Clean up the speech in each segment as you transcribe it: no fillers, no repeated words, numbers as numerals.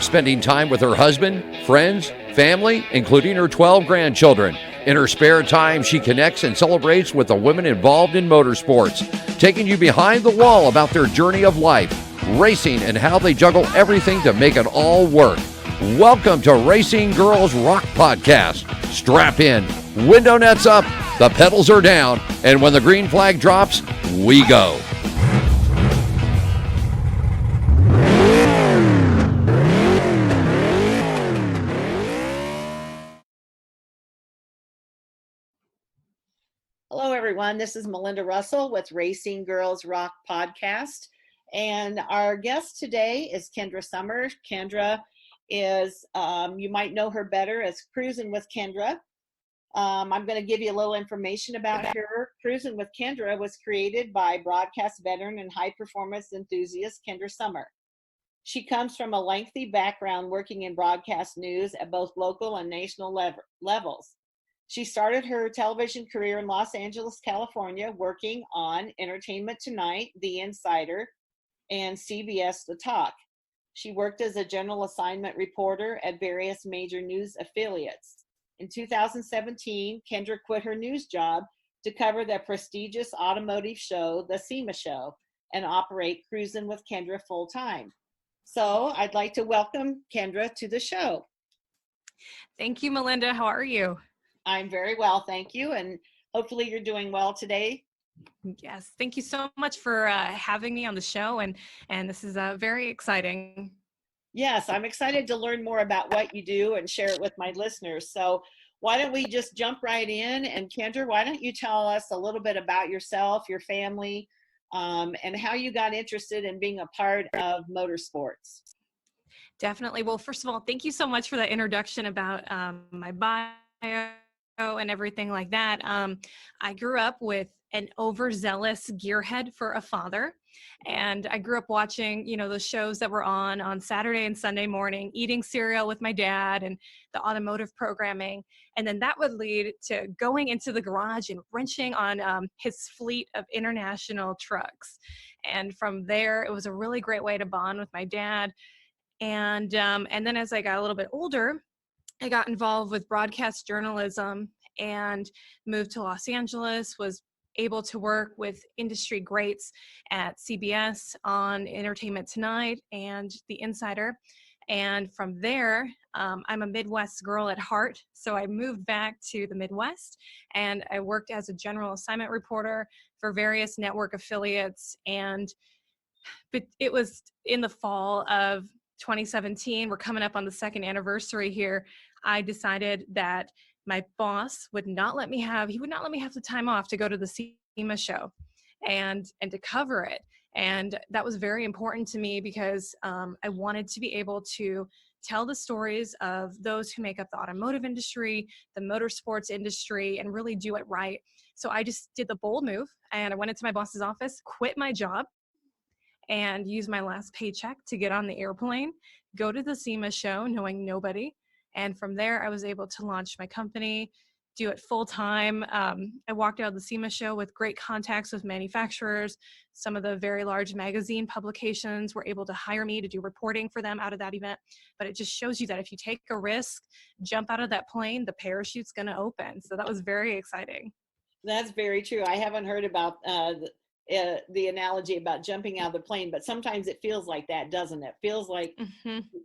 spending time with her husband, friends, family, including her 12 grandchildren. In her spare time, she connects and celebrates with the women involved in motorsports, taking you behind the wall about their journey of life, racing, and how they juggle everything to make it all work. Welcome to Racing Girls Rock Podcast. Strap in, window nets up, the pedals are down, and when the green flag drops, we go. Hello, everyone. This is Melinda Russell with Racing Girls Rock Podcast. And our guest today is Kendra Sommer. Kendra is, you might know her better as Cruising with Kendra. I'm going to give you a little information about her. Cruising with Kendra was created by broadcast veteran and high performance enthusiast Kendra Sommer. She comes from a lengthy background working in broadcast news at both local and national levels. She started her television career in Los Angeles, California, working on Entertainment Tonight, The Insider, and CBS The Talk. She worked as a general assignment reporter at various major news affiliates. In 2017, Kendra quit her news job to cover the prestigious automotive show, the SEMA show, and operate Cruising with Kendra full-time. So I'd like to welcome Kendra to the show. Thank you, Melinda. How are you? I'm very well, thank you, and hopefully you're doing well today. Yes, thank you so much for having me on the show, and this is very exciting. Yes, I'm excited to learn more about what you do and share it with my listeners. So why don't we just jump right in, and Kendra, why don't you tell us a little bit about yourself, your family, and how you got interested in being a part of motorsports? Definitely. Well, first of all, thank you so much for that introduction about my bio and everything like that. I grew up with an overzealous gearhead for a father, and I grew up watching, the shows that were on Saturday and Sunday morning, eating cereal with my dad and the automotive programming. And then that would lead to going into the garage and wrenching on his fleet of international trucks. And from there, it was a really great way to bond with my dad. And then as I got a little bit older, I got involved with broadcast journalism and moved to Los Angeles, was able to work with industry greats at CBS on Entertainment Tonight and The Insider. And from there, I'm a Midwest girl at heart. So I moved back to the Midwest and I worked as a general assignment reporter for various network affiliates. But it was in the fall of 2017, we're coming up on the second anniversary here. I decided that my boss would not let me have the time off to go to the SEMA show and to cover it. And that was very important to me because I wanted to be able to tell the stories of those who make up the automotive industry, the motorsports industry, and really do it right. So I just did the bold move and I went into my boss's office, quit my job, and use my last paycheck to get on the airplane, go to the SEMA show knowing nobody. And from there, I was able to launch my company, do it full time. I walked out of the SEMA show with great contacts with manufacturers. Some of the very large magazine publications were able to hire me to do reporting for them out of that event. But it just shows you that if you take a risk, jump out of that plane, the parachute's going to open. So that was very exciting. That's very true. I haven't heard about the analogy about jumping out of the plane, but sometimes it feels like that, doesn't it? Feels like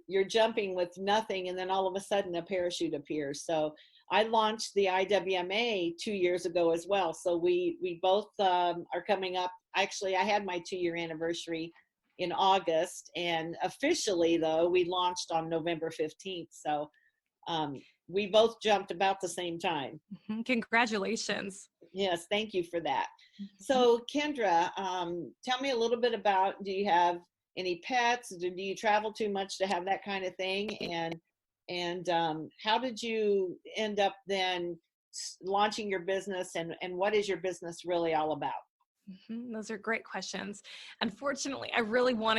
you're jumping with nothing and then all of a sudden a parachute appears. So I launched the IWMA 2 years ago as well. So we both are coming up. Actually, I had my 2-year anniversary in August, and officially though we launched on November 15th. So we both jumped about the same time. Congratulations. Yes, thank you for that. So Kendra, tell me a little bit about, do you have any pets? Do you travel too much to have that kind of thing? And how did you end up then launching your business, and what is your business really all about? Those are great questions. Unfortunately, I really do want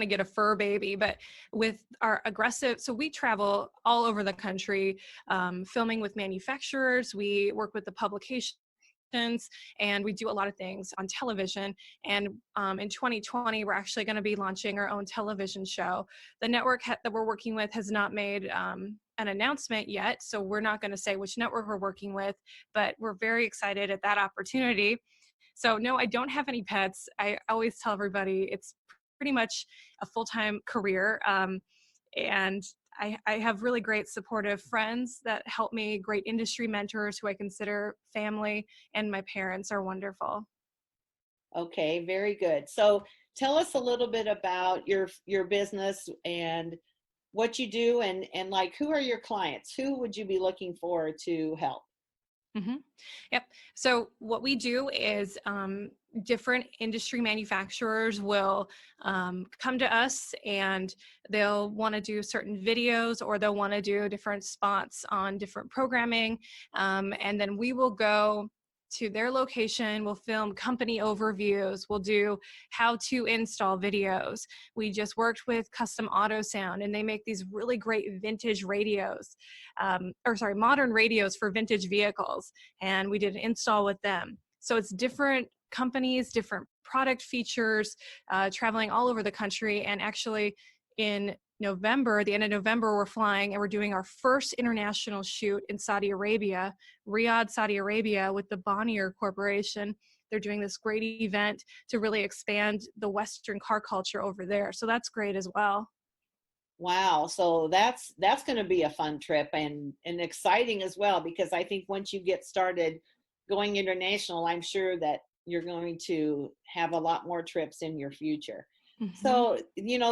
to get a fur baby, but with our aggressive, so we travel all over the country, filming with manufacturers. We work with the publications and we do a lot of things on television. And in 2020, we're actually going to be launching our own television show. The network that we're working with has not made an announcement yet, so we're not going to say which network we're working with, but we're very excited at that opportunity. So no, I don't have any pets. I always tell everybody it's pretty much a full-time career. And I have really great supportive friends that help me, great industry mentors who I consider family, and my parents are wonderful. Okay, very good. So tell us a little bit about your business and what you do, and like, who are your clients? Who would you be looking for to help? Mm-hmm. Yep. So what we do is different industry manufacturers will come to us, and they'll want to do certain videos, or they'll want to do different spots on different programming. And then we will go to their location, we'll film company overviews, we'll do how to install videos. We just worked with Custom Auto Sound, and they make these really great vintage radios, modern radios for vintage vehicles. And we did an install with them. So it's different companies, different product features, traveling all over the country. And actually in November, the end of November, we're flying and we're doing our first international shoot in Saudi Arabia, Riyadh, Saudi Arabia, with the Bonnier Corporation. They're doing this great event to really expand the Western car culture over there. So that's great as well. Wow, so that's going to be a fun trip, and exciting as well, because I think once you get started going international, I'm sure that you're going to have a lot more trips in your future. Mm-hmm. So,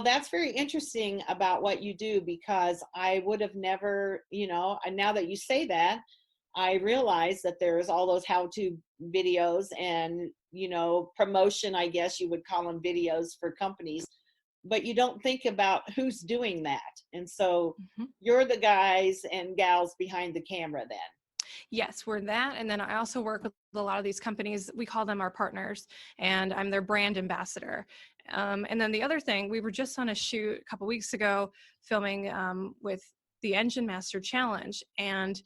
that's very interesting about what you do, because I would have never, and now that you say that, I realize that there's all those how-to videos and, promotion, I guess you would call them, videos for companies, but you don't think about who's doing that. And so Mm-hmm. you're the guys and gals behind the camera then. Yes, we're that. And then I also work with a lot of these companies. We call them our partners, and I'm their brand ambassador. And then the other thing, we were just on a shoot a couple weeks ago filming with the Engine Master Challenge. And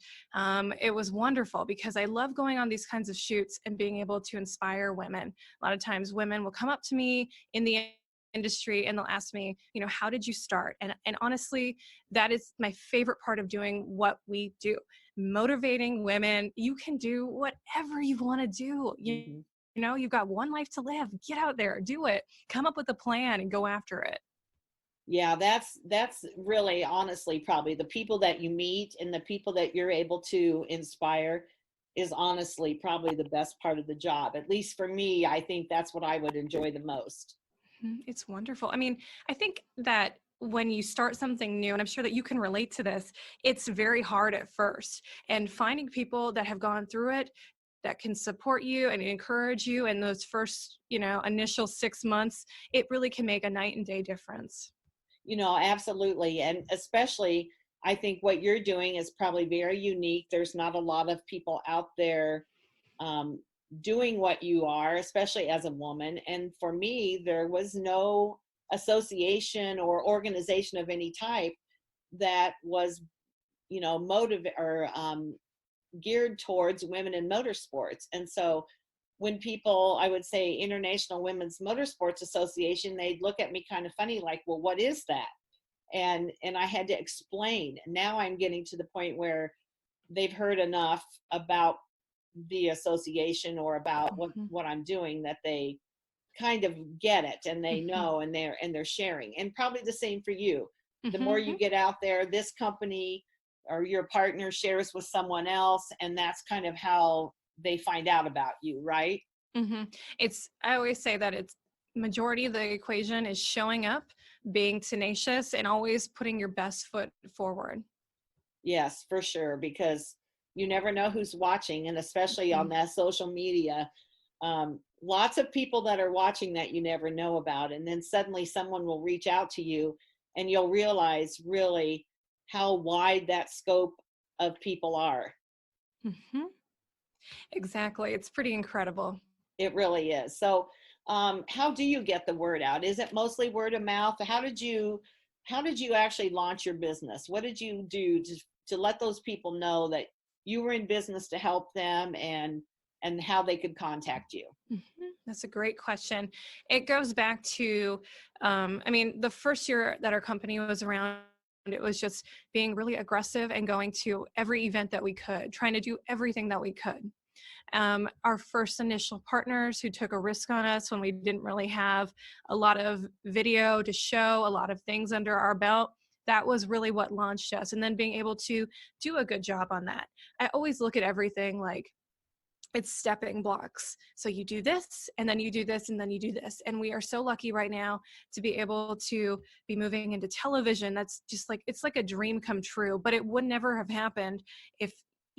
it was wonderful, because I love going on these kinds of shoots and being able to inspire women. A lot of times women will come up to me in the industry and they'll ask me, how did you start? And honestly, that is my favorite part of doing what we do. Motivating women. You can do whatever you want to do. You've got one life to live. Get out there, do it, come up with a plan and go after it. Yeah, that's really, honestly, probably the people that you meet and the people that you're able to inspire is honestly probably the best part of the job. At least for me, I think that's what I would enjoy the most. It's wonderful. I mean, I think that when you start something new, and I'm sure that you can relate to this, it's very hard at first. And finding people that have gone through it, that can support you and encourage you in those first, initial 6 months, it really can make a night and day difference. Absolutely. And especially, I think what you're doing is probably very unique. There's not a lot of people out there doing what you are, especially as a woman. And for me, there was no association or organization of any type that was, geared towards women in motorsports. And so when people, I would say International Women's Motorsports Association, they'd look at me kind of funny, like, well, what is that? And I had to explain. Now I'm getting to the point where they've heard enough about the association or about what I'm doing, that they kind of get it, and they know, and they're sharing. And probably the same for you. The more you get out there, this company or your partner shares with someone else, and that's kind of how they find out about you, right? I always say that it's majority of the equation is showing up, being tenacious, and always putting your best foot forward. Yes, for sure, because you never know who's watching, and especially on that social media, lots of people that are watching that you never know about, and then suddenly someone will reach out to you, and you'll realize really how wide that scope of people are. Exactly. It's pretty incredible. It really is. So how do you get the word out? Is it mostly word of mouth? How did you actually launch your business? What did you do to let those people know that you were in business to help them, and and how they could contact you? That's a great question. It goes back to, I mean, the first year that our company was around, it was just being really aggressive and going to every event that we could, trying to do everything that we could. Our first initial partners who took a risk on us when we didn't really have a lot of video to show, a lot of things under our belt, that was really what launched us. And then being able to do a good job on that. I always look at everything like it's stepping blocks. So you do this, and then you do this, and then you do this. And we are so lucky right now to be able to be moving into television. That's just like, it's like a dream come true, but it would never have happened if,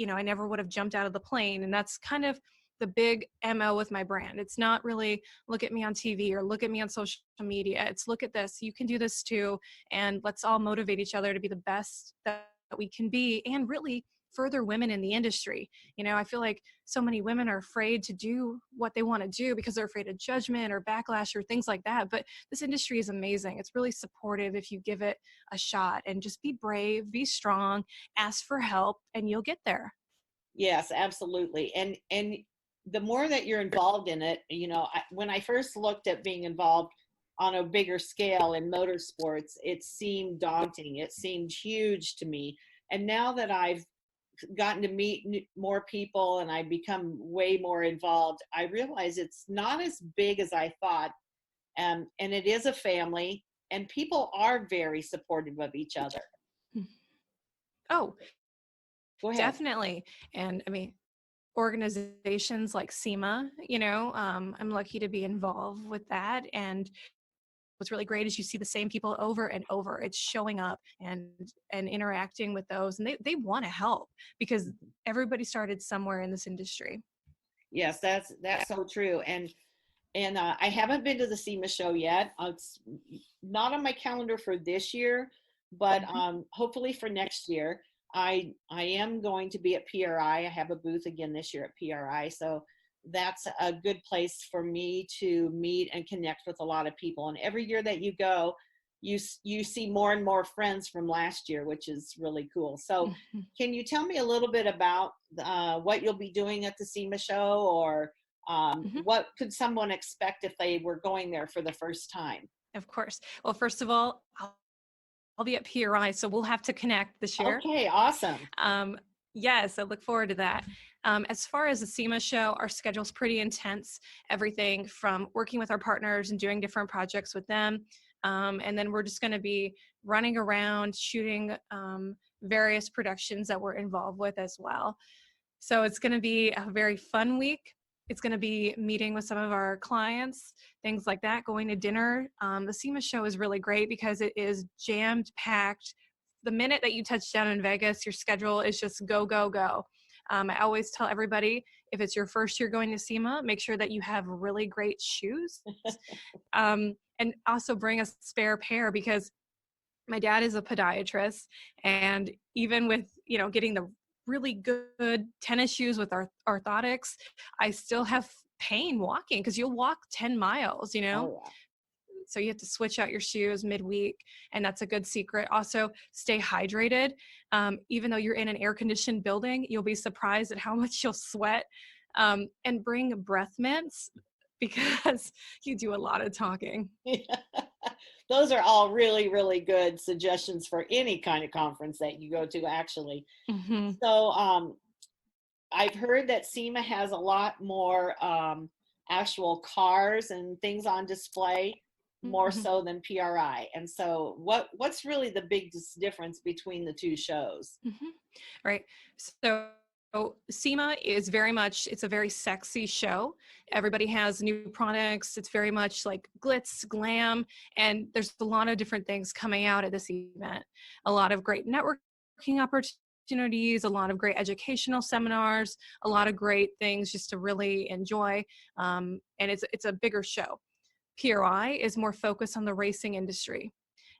I never would have jumped out of the plane. And that's kind of the big MO with my brand. It's not really look at me on TV or look at me on social media. It's look at this, you can do this too. And let's all motivate each other to be the best that we can be, and really further women in the industry. I feel like so many women are afraid to do what they want to do because they're afraid of judgment or backlash or things like that. But this industry is amazing. It's really supportive if you give it a shot, and just be brave, be strong, ask for help, and you'll get there. Yes, absolutely. And the more that you're involved in it, when I first looked at being involved on a bigger scale in motorsports, it seemed daunting. It seemed huge to me. And now that I've gotten to meet more people and I become way more involved, I realize it's not as big as I thought. And it is a family, and people are very supportive of each other. Oh, go ahead. Definitely. And I mean, organizations like SEMA, I'm lucky to be involved with that. And what's really great is you see the same people over and over. It's showing up and interacting with those, and they want to help because everybody started somewhere in this industry. Yes, that's so true. And I haven't been to the SEMA show yet. It's not on my calendar for this year, but hopefully for next year. I am going to be at PRI. I have a booth again this year at PRI, so that's a good place for me to meet and connect with a lot of people. And every year that you go, you see more and more friends from last year, which is really cool. So can you tell me a little bit about what you'll be doing at the SEMA show, or what could someone expect if they were going there for the first time? Of course. Well, first of all, I'll be at PRI, so we'll have to connect this year. Okay, awesome. Yes, I look forward to that. As far as the SEMA show, our schedule's pretty intense. Everything from working with our partners and doing different projects with them. And then we're just going to be running around shooting various productions that we're involved with as well. So it's going to be a very fun week. It's going to be meeting with some of our clients, things like that, going to dinner. The SEMA show is really great because it is jammed packed. The minute that you touch down in Vegas, your schedule is just go, go, go. I always tell everybody, if it's your first year going to SEMA, make sure that you have really great shoes. And also bring a spare pair, because my dad is a podiatrist, and even with, getting the really good tennis shoes with orthotics, I still have pain walking, because you'll walk 10 miles, Oh, yeah. So you have to switch out your shoes midweek, and that's a good secret. Also, stay hydrated. Even though you're in an air-conditioned building, you'll be surprised at how much you'll sweat. And bring breath mints, because you do a lot of talking. Those are all really, really good suggestions for any kind of conference that you go to, actually. So I've heard that SEMA has a lot more actual cars and things on display, more so than PRI. And so what's really the big difference between the two shows? Right. So SEMA is it's a very sexy show. Everybody has new products. It's very much like glitz, glam, and there's a lot of different things coming out at this event. A lot of great networking opportunities, a lot of great educational seminars, a lot of great things just to really enjoy. And it's a bigger show. PRI is more focused on the racing industry,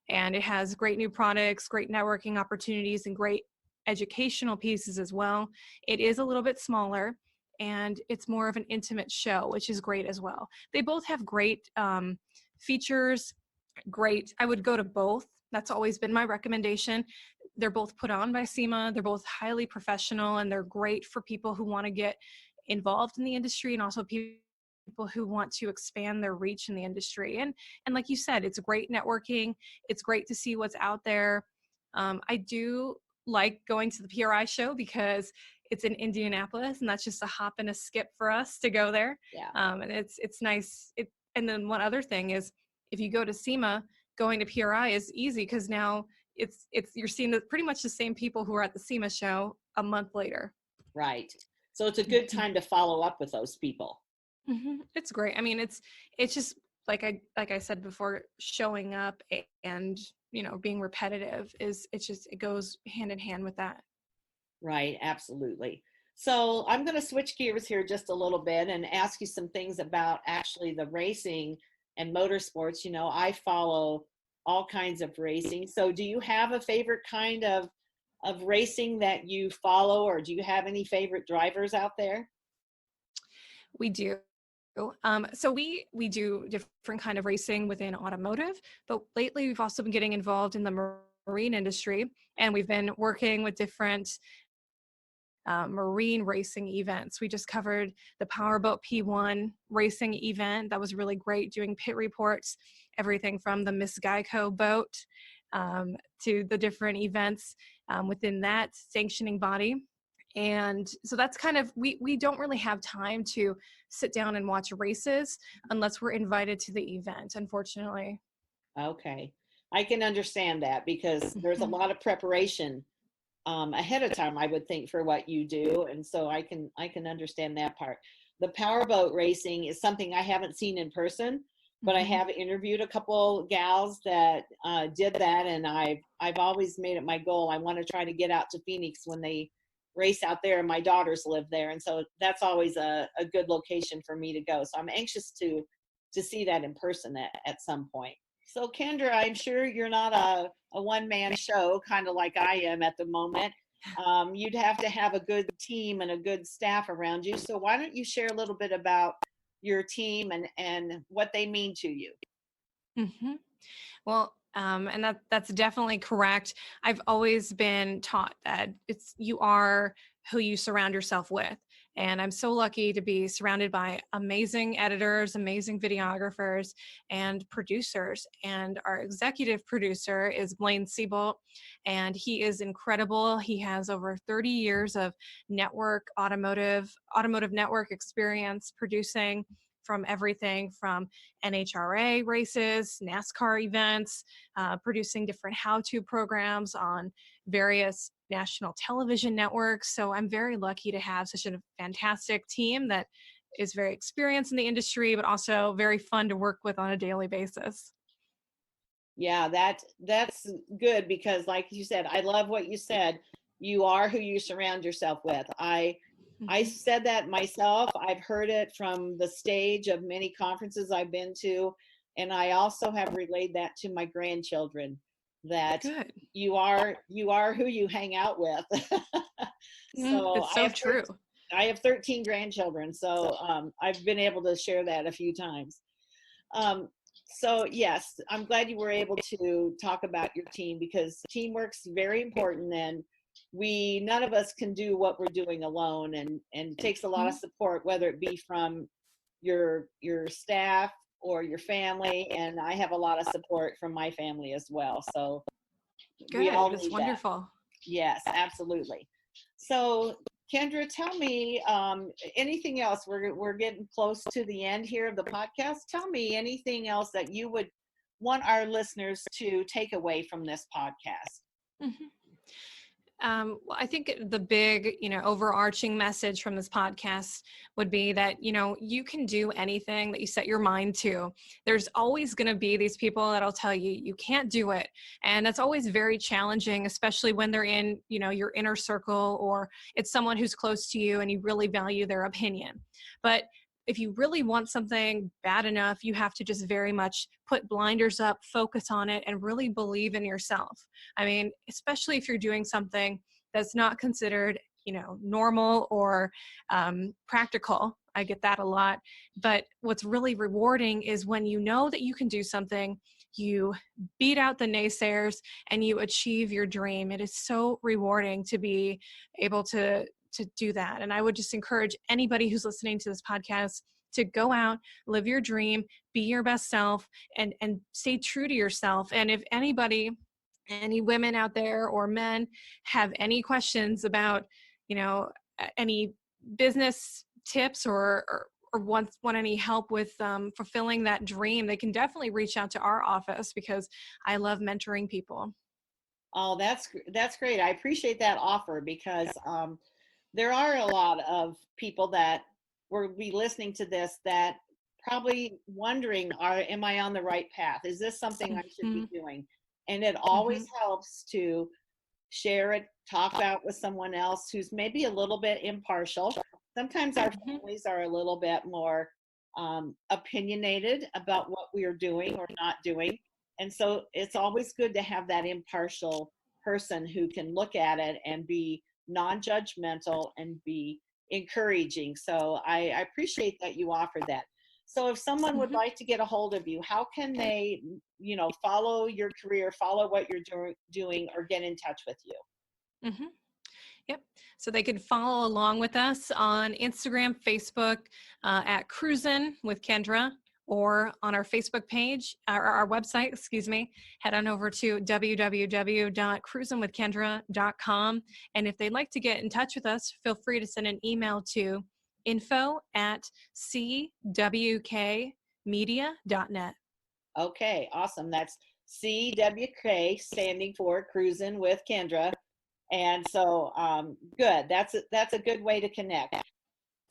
and it has great new products, great networking opportunities, and great educational pieces as well. It is a little bit smaller, and it's more of an intimate show, which is great as well. They both have great features. I would go to both. That's always been my recommendation. They're both put on by SEMA. They're both highly professional, and they're great for people who want to get involved in the industry and also people who want to expand their reach in the industry. And like you said, it's great networking. It's great to see what's out there. I do like going to the PRI show because it's in Indianapolis, and that's just a hop and a skip for us to go there. Yeah. And it's nice. And then one other thing is, if you go to SEMA, going to PRI is easy because now you're seeing pretty much the same people who are at the SEMA show a month later. Right. So it's a good time to follow up with those people. It's great. I mean, it's just like I said before, showing up and being repetitive it goes hand in hand with that. Right. Absolutely. So I'm going to switch gears here just a little bit and ask you some things about actually the racing and motorsports. I follow all kinds of racing. So do you have a favorite kind of racing that you follow, or do you have any favorite drivers out there? We do. So we do different kind of racing within automotive, but lately we've also been getting involved in the marine industry, and we've been working with different marine racing events. We just covered the Powerboat P1 racing event. That was really great, doing pit reports, everything from the Miss Geico boat to the different events within that sanctioning body. And so that's kind of, we don't really have time to sit down and watch races unless we're invited to the event, unfortunately. Okay. I can understand that because there's a lot of preparation ahead of time, I would think, for what you do. And so I can understand that part. The powerboat racing is something I haven't seen in person, but I have interviewed a couple gals that did that. And I've always made it my goal. I want to try to get out to Phoenix when they race out there, and my daughters live there. And so that's always a good location for me to go. So I'm anxious to see that in person at some point. So Kendra, I'm sure you're not a one-man show, kind of like I am at the moment. You'd have to have a good team and a good staff around you. So why don't you share a little bit about your team and what they mean to you? Well, and that's definitely correct. I've always been taught that you are who you surround yourself with. And I'm so lucky to be surrounded by amazing editors, amazing videographers, and producers. And our executive producer is Blaine Siebold, and he is incredible. He has over 30 years of automotive network experience producing from everything from NHRA races, NASCAR events, producing different how-to programs on various national television networks. So I'm very lucky to have such a fantastic team that is very experienced in the industry, but also very fun to work with on a daily basis. Yeah, that's good because, like you said, I love what you said. You are who you surround yourself with. I said that myself. I've heard it from the stage of many conferences I've been to, and I also have relayed that to my grandchildren, that Good. you are who you hang out with. So it's so true. I have 13 grandchildren, so I've been able to share that a few times. So yes, I'm glad you were able to talk about your team, because teamwork's very important, and none of us can do what we're doing alone, and it takes a lot of support, whether it be from your staff or your family. And I have a lot of support from my family as well. So Good. we all That's need wonderful. that. Yes, absolutely. So Kendra, tell me anything else. We're getting close to the end here of the podcast. Tell me anything else that you would want our listeners to take away from this podcast. Well, I think the big, overarching message from this podcast would be that, you can do anything that you set your mind to. There's always going to be these people that'll tell you you can't do it. And that's always very challenging, especially when they're in, your inner circle, or it's someone who's close to you and you really value their opinion. But if you really want something bad enough, you have to just very much put blinders up, focus on it, and really believe in yourself. I mean, especially if you're doing something that's not considered, normal or practical. I get that a lot. But what's really rewarding is when you know that you can do something, you beat out the naysayers, and you achieve your dream. It is so rewarding to be able to to do that. And I would just encourage anybody who's listening to this podcast to go out, live your dream, be your best self, and stay true to yourself. And if anybody, any women out there or men have any questions about, any business tips or want any help with fulfilling that dream, they can definitely reach out to our office, because I love mentoring people. Oh, that's great. I appreciate that offer, because there are a lot of people that will be listening to this that probably wondering, am I on the right path? Is this something I should be doing? And it always helps to share it, talk about with someone else who's maybe a little bit impartial. Sometimes our families are a little bit more opinionated about what we are doing or not doing. And so it's always good to have that impartial person who can look at it and be non-judgmental and be encouraging. So I appreciate that you offer that. So if someone would like to get a hold of you, how can they, follow your career, follow what you're doing, or get in touch with you? Yep. So they could follow along with us on Instagram, Facebook, at Cruisin' with Kendra, or on our Facebook page, our website, head on over to www.cruisinwithkendra.com. And if they'd like to get in touch with us, feel free to send an email to info@CWKmedia.net. Okay, awesome. That's CWK, standing for Cruisin' with Kendra. And so, good. That's a good way to connect.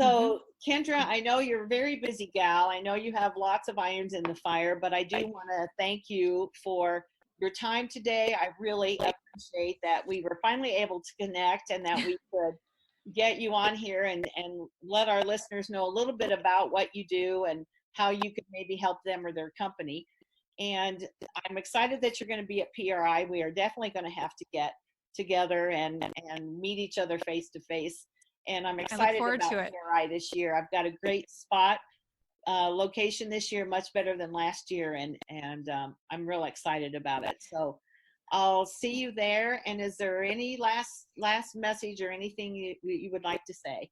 So, Kendra, I know you're a very busy gal. I know you have lots of irons in the fire, but I do want to thank you for your time today. I really appreciate that we were finally able to connect, and that we could get you on here and let our listeners know a little bit about what you do and how you could maybe help them or their company. And I'm excited that you're going to be at PRI. We are definitely going to have to get together and meet each other face to face. And I'm excited about PRI this year. I've got a great spot location this year, much better than last year, and I'm real excited about it. So I'll see you there. And is there any last message or anything you would like to say?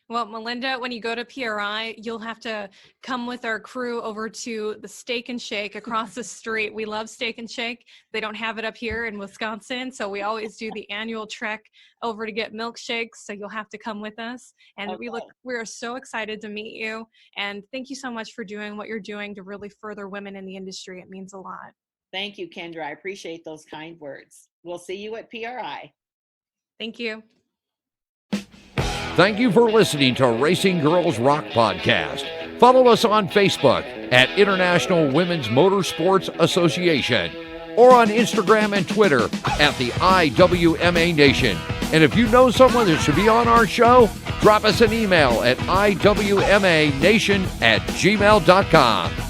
Well, Melinda, when you go to PRI, you'll have to come with our crew over to the Steak and Shake across the street. We love Steak and Shake. They don't have it up here in Wisconsin, so we always do the annual trek over to get milkshakes. So you'll have to come with us. And we are so excited to meet you. And thank you so much for doing what you're doing to really further women in the industry. It means a lot. Thank you, Kendra. I appreciate those kind words. We'll see you at PRI. Thank you. Thank you for listening to Racing Girls Rock Podcast. Follow us on Facebook at International Women's Motorsports Association, or on Instagram and Twitter at the iwmanation. And if you know someone that should be on our show, drop us an email at iwmanation@gmail.com.